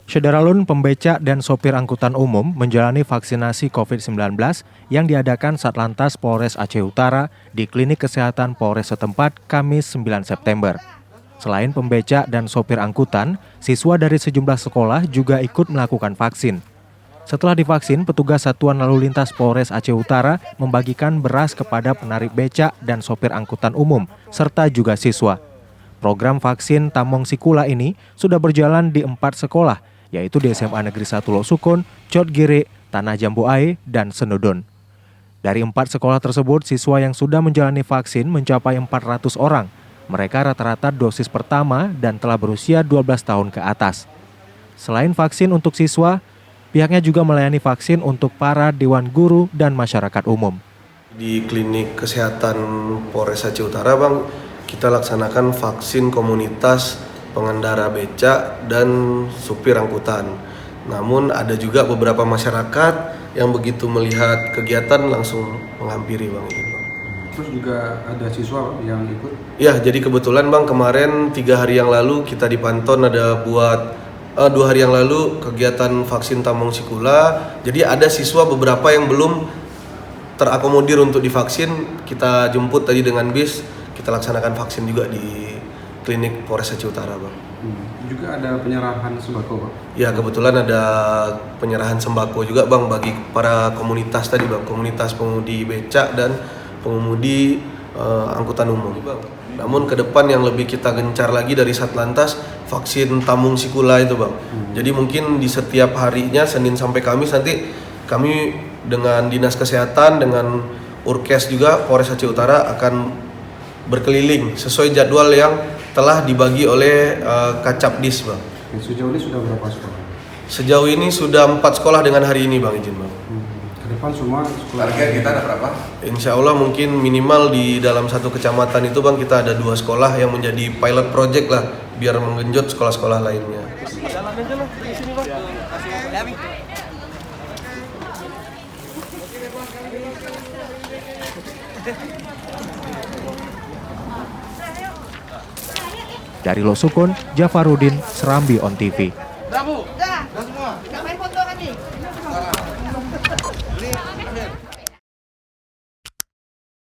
Syederalun pembeca dan sopir angkutan umum menjalani vaksinasi COVID-19 yang diadakan Satlantas Polres Aceh Utara di Klinik Kesehatan Polres setempat Kamis 9 September. Selain pembeca dan sopir angkutan, siswa dari sejumlah sekolah juga ikut melakukan vaksin. Setelah divaksin, petugas Satuan Lalu Lintas Polres Aceh Utara membagikan beras kepada penarik beca dan sopir angkutan umum, serta juga siswa. Program vaksin Tamong Sikula ini sudah berjalan di 4 sekolah, yaitu di SMA Negeri 1 Losukun, Cotgire, Tanah Jambu Ae, dan Senudon. Dari 4 sekolah tersebut, siswa yang sudah menjalani vaksin mencapai 400 orang. Mereka rata-rata dosis pertama dan telah berusia 12 tahun ke atas. Selain vaksin untuk siswa, pihaknya juga melayani vaksin untuk para dewan guru dan masyarakat umum. Di Klinik Kesehatan Polres Aceh Utara, Bang, kita laksanakan vaksin komunitas pengendara beca dan supir angkutan. Namun ada juga beberapa masyarakat yang begitu melihat kegiatan langsung menghampiri, Bang. Terus juga ada siswa yang ikut? Ya, jadi kebetulan, Bang, kemarin 3 hari yang lalu kita di Panton ada buat 2 hari yang lalu kegiatan vaksin Tamong Sikula. Jadi ada siswa beberapa yang belum terakomodir untuk divaksin. Kita jemput tadi dengan bis, kita laksanakan vaksin juga di Klinik Polres Aceh Utara, Bang. Juga ada penyerahan sembako, Bang? Ya, kebetulan ada penyerahan sembako juga, Bang, bagi para komunitas tadi, Bang. Komunitas pengemudi becak dan pengemudi angkutan umum, Bang. Namun ke depan yang lebih kita gencar lagi dari Satlantas, vaksin Tamong Sikula itu, Bang. Jadi mungkin di setiap harinya, Senin sampai Kamis, nanti kami dengan Dinas Kesehatan, dengan Urkes juga, Polres Aceh Utara akan berkeliling sesuai jadwal yang telah dibagi oleh Kacapdis, Bang. Sejauh ini sudah berapa sekolah? Sejauh ini sudah 4 sekolah dengan hari ini, Bang, izin, Bang. Ke depan semua sekolah. Target kita ada berapa? Insya Allah mungkin minimal di dalam satu kecamatan itu, Bang, kita ada 2 sekolah yang menjadi pilot project lah, biar menggenjot sekolah-sekolah lainnya. Dari Losukun, Jafarudin, Serambi On TV. Udah semua. Kita main foto kami.